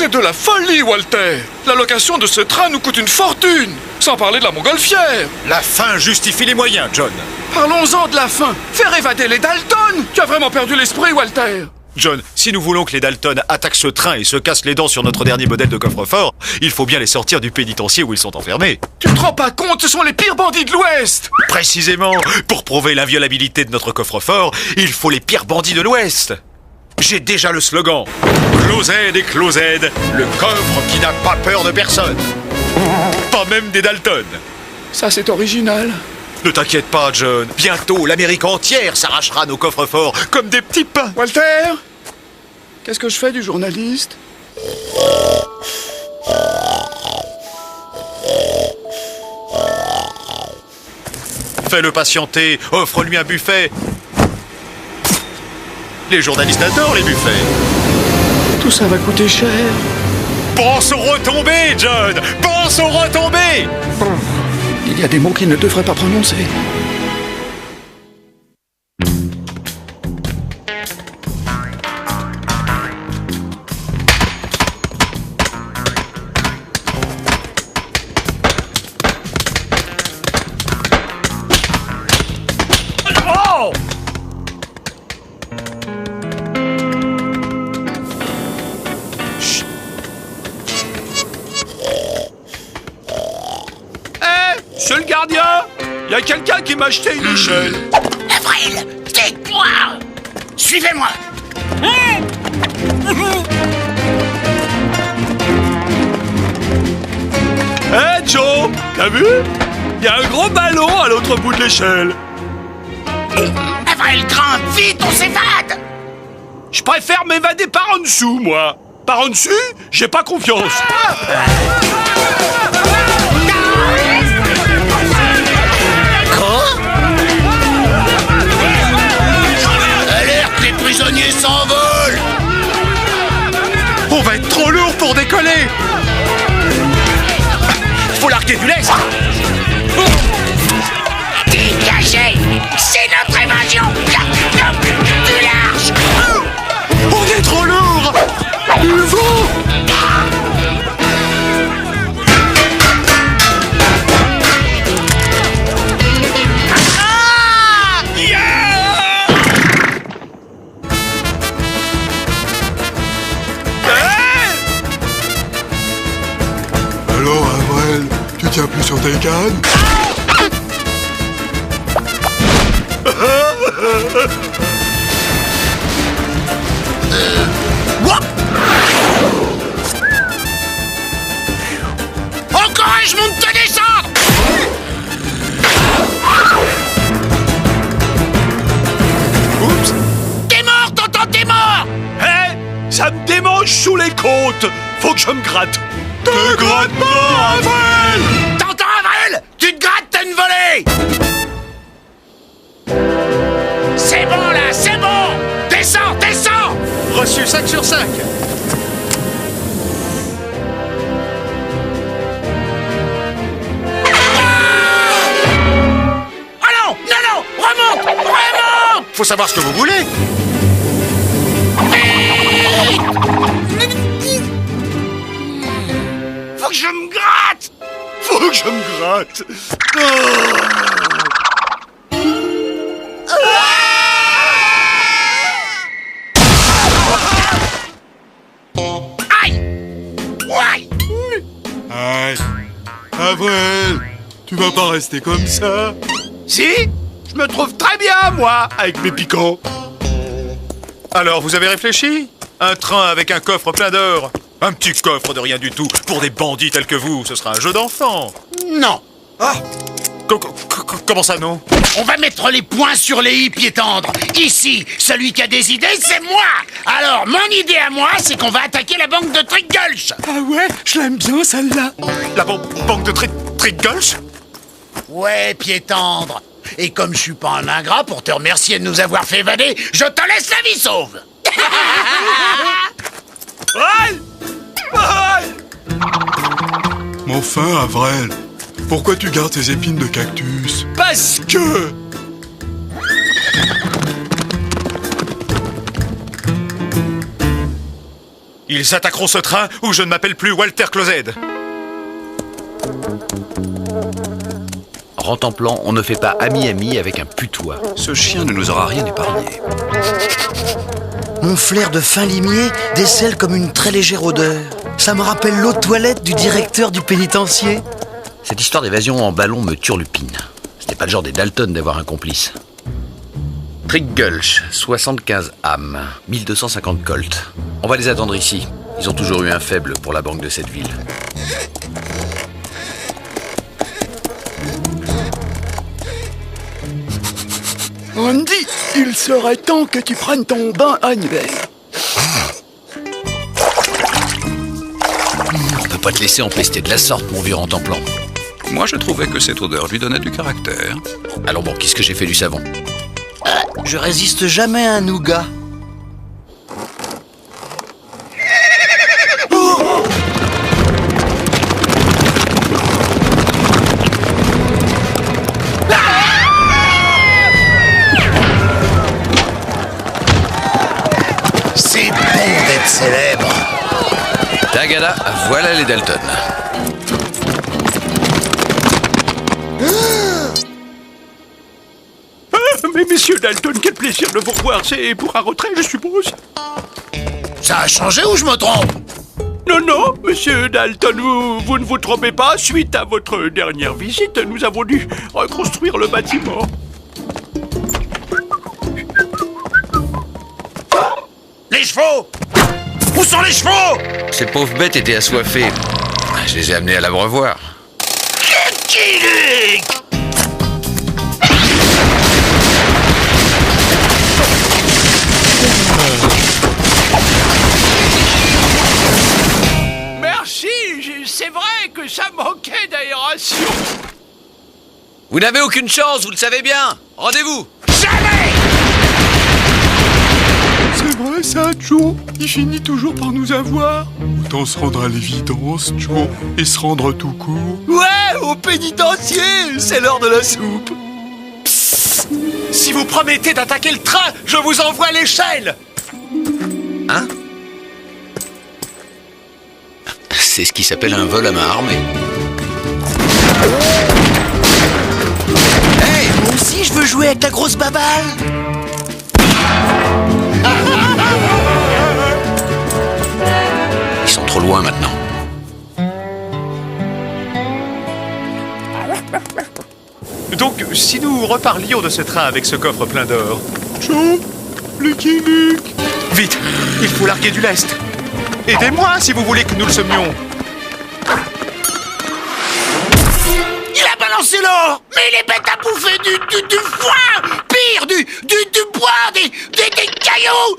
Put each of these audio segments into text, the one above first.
C'est de la folie, Walter. La location de ce train nous coûte une fortune. Sans parler de la montgolfière. La fin justifie les moyens, John. Parlons-en de la fin. Faire évader les Dalton. Tu as vraiment perdu l'esprit, Walter. John, si nous voulons que les Dalton attaquent ce train et se cassent les dents sur notre dernier modèle de coffre-fort, il faut bien les sortir du pénitencier où ils sont enfermés. Tu te rends pas compte, ce sont les pires bandits de l'Ouest. Précisément, pour prouver l'inviolabilité de notre coffre-fort, il faut les pires bandits de l'Ouest. J'ai déjà le slogan. Closed et Closed, le coffre qui n'a pas peur de personne. Pas même des Dalton. Ça, c'est original. Ne t'inquiète pas, John. Bientôt, l'Amérique entière s'arrachera nos coffres-forts comme des petits pains. Walter, qu'est-ce que je fais du journaliste? Fais-le patienter, offre-lui un buffet. Les journalistes adorent les buffets. Tout ça va coûter cher. Pense aux retombées, John. Pense aux retombées. Il y a des mots qu'il ne devrait pas prononcer. Oh! Monsieur le gardien, il y a quelqu'un qui m'a acheté une échelle. Avril, tais-toi! Suivez-moi! Hé Joe, t'as vu? Il y a un gros ballon à l'autre bout de l'échelle. Avril, grimpe, vite, on s'évade! Je préfère m'évader par en dessous, moi. Par en dessus, j'ai pas confiance. Alerte, les prisonniers s'envolent! On va être trop lourd pour décoller. Faut larguer du lest. Dégagez! C'est notre évasion! Du large! On est trop lourd. Il faut. Alors, Avril, tu tiens plus sur tes cannes? Encourage-moi de te descendre! Oups. T'es mort, tonton, t'es mort! Hé, ça me démange sous les côtes. Faut que je me gratte. Te gratte pas, Avril. Tonton Avril, tu te grattes, t'as une volée! C'est bon, là, c'est bon! Descends, descends! Reçu 5 sur 5. Oh non, non, non! Remonte! Remonte! Faut savoir ce que vous voulez. Faut que je me gratte! Faut que je me gratte. Aïe! Ouais! Aïe. Avril, tu vas pas rester comme ça? Si, je me trouve très bien, moi, avec mes piquants. Alors, vous avez réfléchi? Un train avec un coffre plein d'or. Un petit coffre de rien du tout. Pour des bandits tels que vous, ce sera un jeu d'enfant. Non! Ah! Comment ça, non? On va mettre les points sur les i, pieds tendres. Ici, celui qui a des idées, c'est moi. Alors, mon idée à moi, c'est qu'on va attaquer la banque de Trick Gulch. Ah ouais, je l'aime bien celle-là. La banque de Trick Gulch? Ouais, pieds tendres. Et comme je suis pas un ingrat, pour te remercier de nous avoir fait évader, je te laisse la vie sauve. Aïe! Aïe! Mais enfin, Avril, pourquoi tu gardes tes épines de cactus? Parce que... Ils attaqueront ce train ou je ne m'appelle plus Walter Closed. Rentemplant, on ne fait pas ami-ami avec un putois. Ce chien ne nous aura rien épargné. Mon flair de fin limier décèle comme une très légère odeur. Ça me rappelle l'eau de toilette du directeur du pénitencier. Cette histoire d'évasion en ballon me turlupine. C'était pas le genre des Dalton d'avoir un complice. Trick Gulch, 75 âmes, 1250 colts. On va les attendre ici. Ils ont toujours eu un faible pour la banque de cette ville. Andy, il serait temps que tu prennes ton bain annuel. On peut pas te laisser empester de la sorte, mon vieux Rentemplant. Moi, je trouvais que cette odeur lui donnait du caractère. Alors bon, qu'est-ce que j'ai fait du savon? Je résiste jamais à un nougat. C'est bon d'être célèbre. Tagada, voilà les Dalton. Mais messieurs Dalton, quel plaisir de vous revoir. C'est pour un retrait, je suppose. Ça a changé ou je me trompe? Non, non, monsieur Dalton, vous ne vous trompez pas. Suite à votre dernière visite, nous avons dû reconstruire le bâtiment. Les chevaux! Où sont les chevaux? Ces pauvres bêtes étaient assoiffées. Je les ai amenés à l'abreuvoir. Lucky Luke! Merci, c'est vrai que ça manquait d'aération. Vous n'avez aucune chance, vous le savez bien. Rendez-vous. Jamais! C'est vrai ça, Joe? Il finit toujours par nous avoir. Autant se rendre à l'évidence, Joe, et se rendre tout court. Ouais, au pénitencier, c'est l'heure de la soupe. Si vous promettez d'attaquer le train, je vous envoie l'échelle. Hein? C'est ce qui s'appelle un vol à main armée. Hey, moi aussi je veux jouer avec la grosse baballe. Ils sont trop loin maintenant. Donc, si nous reparlions de ce train avec ce coffre plein d'or... Joe, Lucky Luke. Vite, il faut larguer du lest. Aidez-moi si vous voulez que nous le semions. Il a balancé l'or! Mais il est bête à bouffer du foin! Pire, du bois, des cailloux!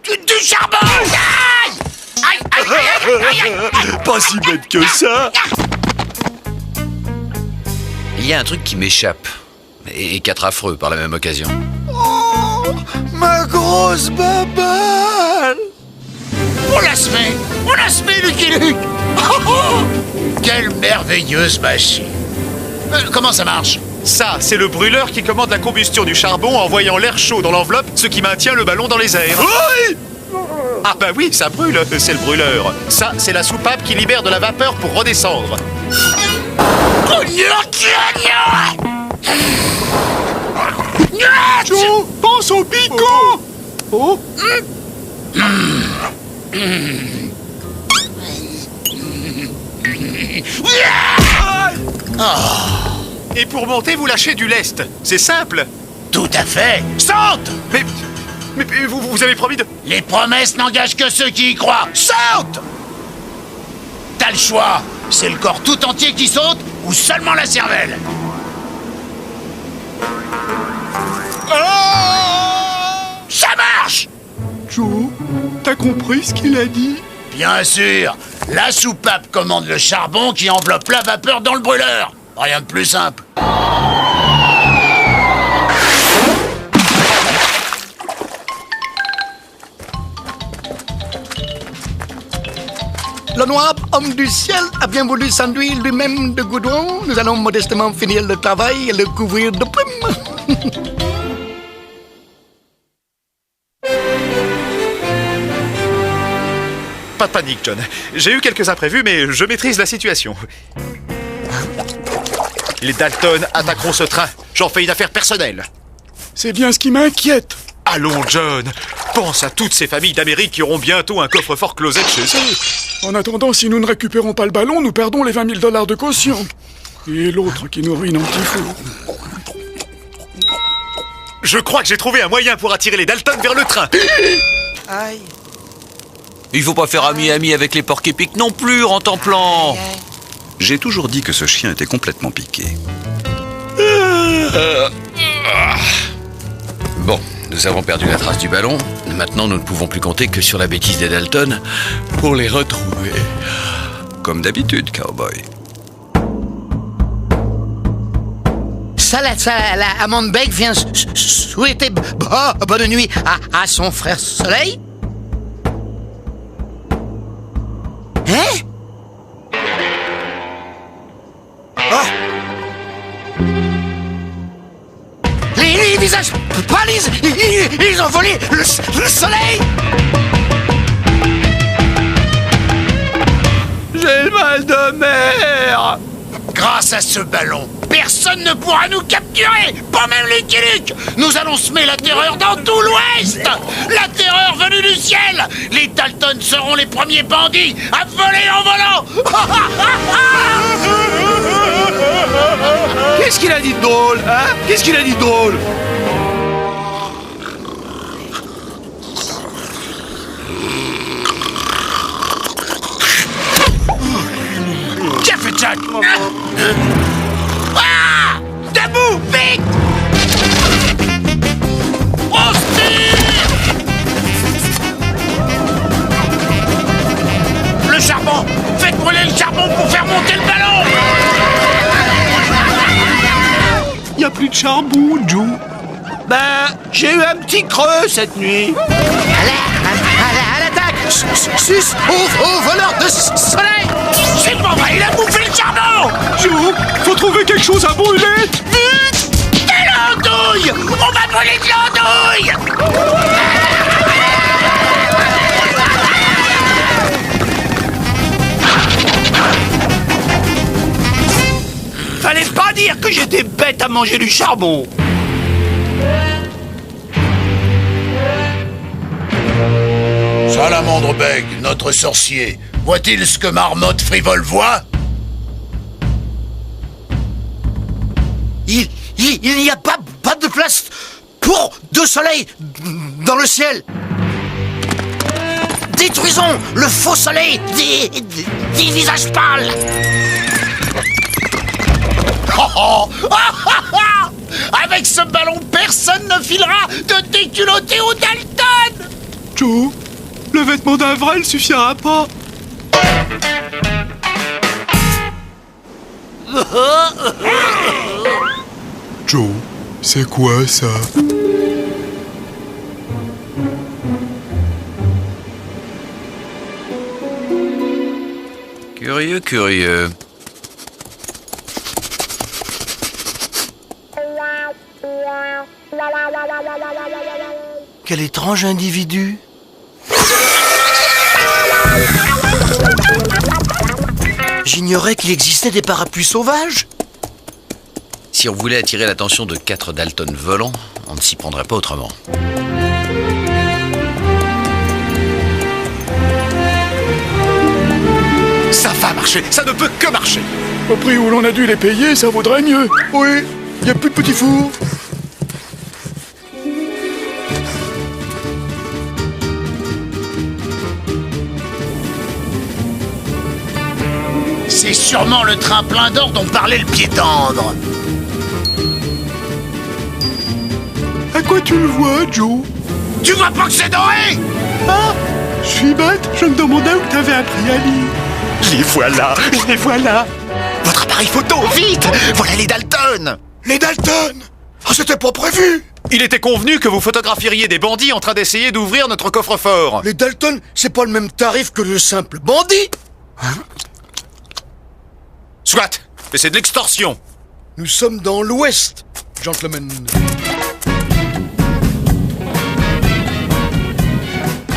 Du charbon! Aïe! Aïe, aïe, aïe, aïe, aïe, aïe. Pas si bête que ça. Il y a un truc qui m'échappe. Et quatre affreux par la même occasion. Oh, ma grosse baballe. On la se met, Lucky Luke! Oh, oh. Quelle merveilleuse machine! Comment ça marche? Ça, c'est le brûleur qui commande la combustion du charbon en envoyant l'air chaud dans l'enveloppe, ce qui maintient le ballon dans les airs. Oui! Ah bah oui, ça brûle, c'est le brûleur. Ça, c'est la soupape qui libère de la vapeur pour redescendre. Joe, pense au picot. Oh. Et pour monter, vous lâchez du lest. C'est simple. Tout à fait! Saute! Mais vous avez promis de... Les promesses n'engagent que ceux qui y croient! Saute! T'as le choix! C'est le corps tout entier qui saute ou seulement la cervelle? Ça marche! Joe, t'as compris ce qu'il a dit? Bien sûr! La soupape commande le charbon qui enveloppe la vapeur dans le brûleur! Rien de plus simple! Le noir homme du ciel a bien voulu s'enduire lui-même de goudron. Nous allons modestement finir le travail et le couvrir de plumes. Pas de panique, John. J'ai eu quelques imprévus, mais je maîtrise la situation. Les Dalton attaqueront ce train. J'en fais une affaire personnelle. C'est bien ce qui m'inquiète. Allons, John. Pense à toutes ces familles d'Amérique qui auront bientôt un coffre-fort closet chez eux. En attendant, si nous ne récupérons pas le ballon, nous perdons les 20 000 $ de caution. Et l'autre qui nous ruine en petit four. Je crois que j'ai trouvé un moyen pour attirer les Dalton vers le train. Aïe. Il faut pas faire ami-ami avec les porcs-épics non plus, Rentemplant. J'ai toujours dit que ce chien était complètement piqué. Bon, nous avons perdu la trace du ballon. Maintenant, nous ne pouvons plus compter que sur la bêtise des Dalton pour les retrouver. Comme d'habitude, cowboy. La Amande Beck vient souhaiter bonne nuit à son frère Soleil. Hein? Oh! Les visages pâlis, ils ont volé le soleil. J'ai le mal de mer. Grâce à ce ballon, personne ne pourra nous capturer, pas même Lucky Luke. Nous allons semer la terreur dans tout l'Ouest. La terreur venue du ciel. Les Dalton seront les premiers bandits à voler en volant. Qu'est-ce qu'il a dit de drôle, hein? Qu'est-ce qu'il a dit de drôle? Qu'a fait Jack? Ah! Debout, vite! On se tire! Le charbon! Faites brûler le charbon pour faire monter le ballon! Y a plus de charbon, Joe. Ben, j'ai eu un petit creux cette nuit. À l'attaque! Sus au voleur de soleil! C'est pas vrai, il a bouffé le charbon! Joe, faut trouver quelque chose à brûler. Vite! De l'andouille! On va brûler de l'andouille! Fallait pas dire que j'étais bête à manger du charbon. Salamandre Beg, notre sorcier, voit-il ce que Marmotte Frivole voit? Il n'y a pas de place pour deux soleils dans le ciel. Détruisons le faux soleil des visages pâles. Avec ce ballon, personne ne filera de déculotté aux Dalton! Joe, le vêtement d'un vrai ne suffira pas. Joe, c'est quoi ça? Curieux, curieux. Quel étrange individu. J'ignorais qu'il existait des parapluies sauvages. Si on voulait attirer l'attention de 4 Dalton volants, on ne s'y prendrait pas autrement. Ça va marcher, ça ne peut que marcher. Au prix où l'on a dû les payer, ça vaudrait mieux. Oui, y a plus de petits fours. C'est sûrement le train plein d'or dont parlait le pied tendre. À quoi tu le vois, Joe? Tu vois pas que c'est doré? Ah, je suis bête, je me demandais où t'avais appris à lire. Les voilà, les voilà. Votre appareil photo, vite! Voilà les Dalton. Les Dalton! Oh, c'était pas prévu! Il était convenu que vous photographieriez des bandits en train d'essayer d'ouvrir notre coffre-fort. Les Dalton, c'est pas le même tarif que le simple bandit. Soit, mais c'est de l'extorsion. Nous sommes dans l'Ouest, gentlemen.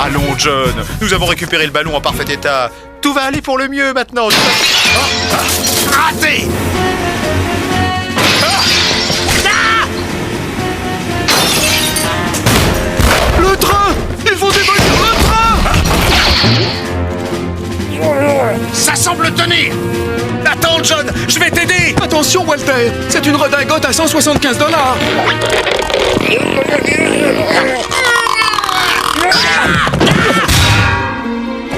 Allons, John, nous avons récupéré le ballon en parfait état. Tout va aller pour le mieux maintenant. Raté. Le train! Il faut démolir le train! Ça semble tenir. Attends, John, je vais t'aider. Attention, Walter! C'est une redingote à 175 $!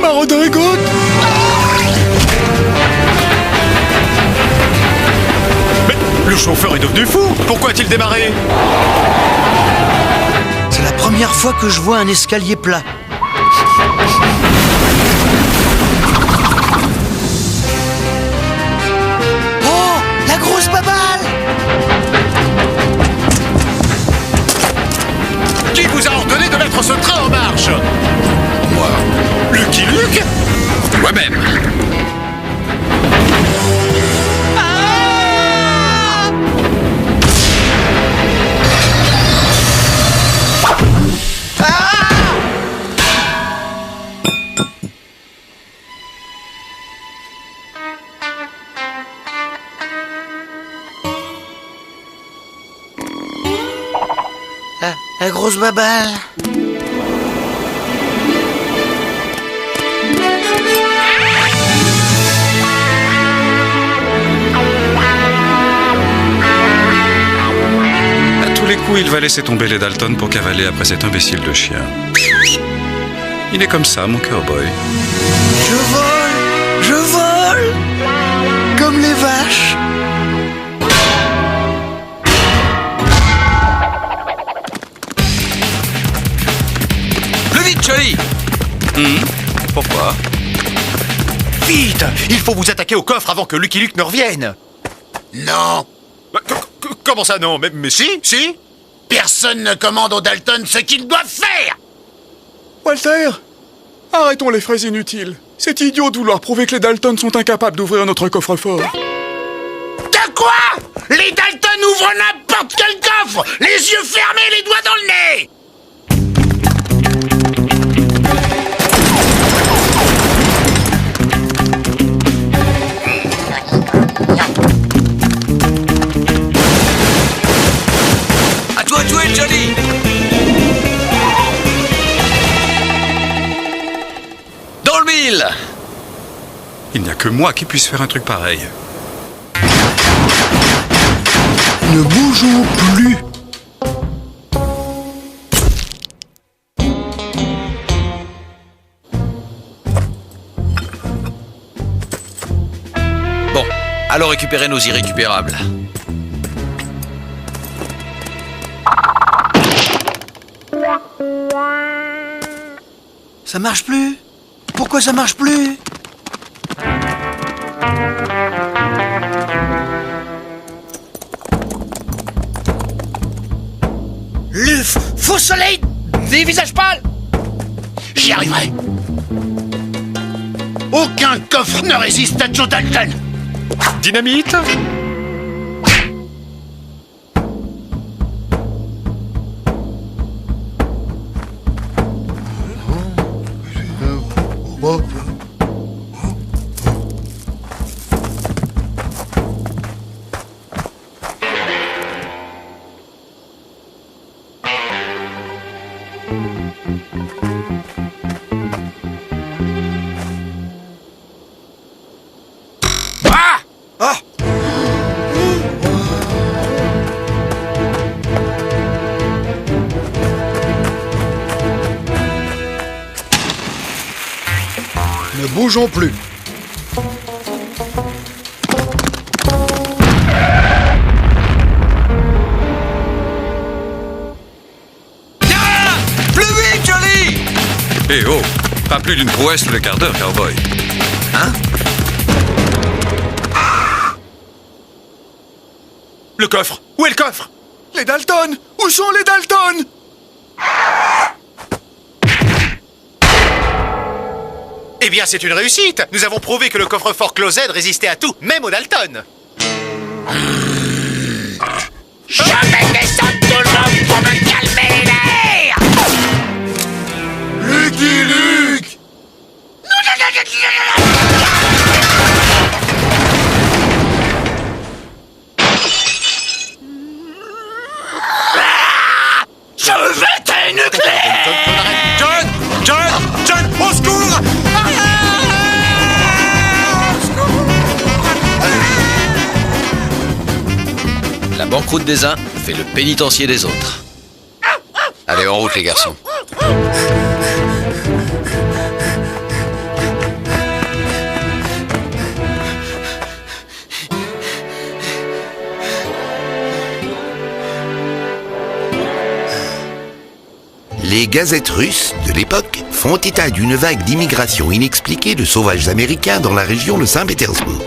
Ma redingote! Mais le chauffeur est devenu fou. Pourquoi a-t-il démarré? C'est la première fois que je vois un escalier plat. Oh, la grosse baballe! Qui vous a ordonné de mettre ce train en marche? Moi. Lucky Luke? Moi-même. La grosse baballe. À tous les coups, il va laisser tomber les Dalton pour cavaler après cet imbécile de chien. Il est comme ça, mon cowboy. Je vole, comme les vaches. Plus vite, Charlie! Pourquoi? Vite! Il faut vous attaquer au coffre avant que Lucky Luke ne revienne. Non. Bah, comment ça non? Mais si? Personne ne commande aux Dalton ce qu'ils doivent faire. Walter! Arrêtons les phrases inutiles. C'est idiot de vouloir prouver que les Dalton sont incapables d'ouvrir notre coffre-fort. De quoi? Les Dalton ouvrent n'importe quel coffre, les yeux fermés, les doigts dans le nez. À toi de jouer, Johnny! Dans le mille! Il n'y a que moi qui puisse faire un truc pareil. Ne bougeons plus. Bon, allons récupérer nos irrécupérables. Ça marche plus? Pourquoi ça marche plus? Le faux soleil des visages pâles. J'y arriverai. Aucun coffre ne résiste à Joe Dalton. Dynamite? Ne bougeons plus. Plus vite, Johnny! Eh oh! Pas plus d'une prouesse tous les quarts d'heure, cowboy. Hein? Le coffre! Où est le coffre? Les Dalton! Où sont les Dalton? Eh bien, c'est une réussite! Nous avons prouvé que le coffre-fort Closed résistait à tout, même aux Dalton! Je vais descendre tout le monde pour me calmer les nerfs. Lucky banqueroute des uns fait le pénitencier des autres. Allez, en route les garçons. Les gazettes russes de l'époque font état d'une vague d'immigration inexpliquée de sauvages américains dans la région de Saint-Pétersbourg.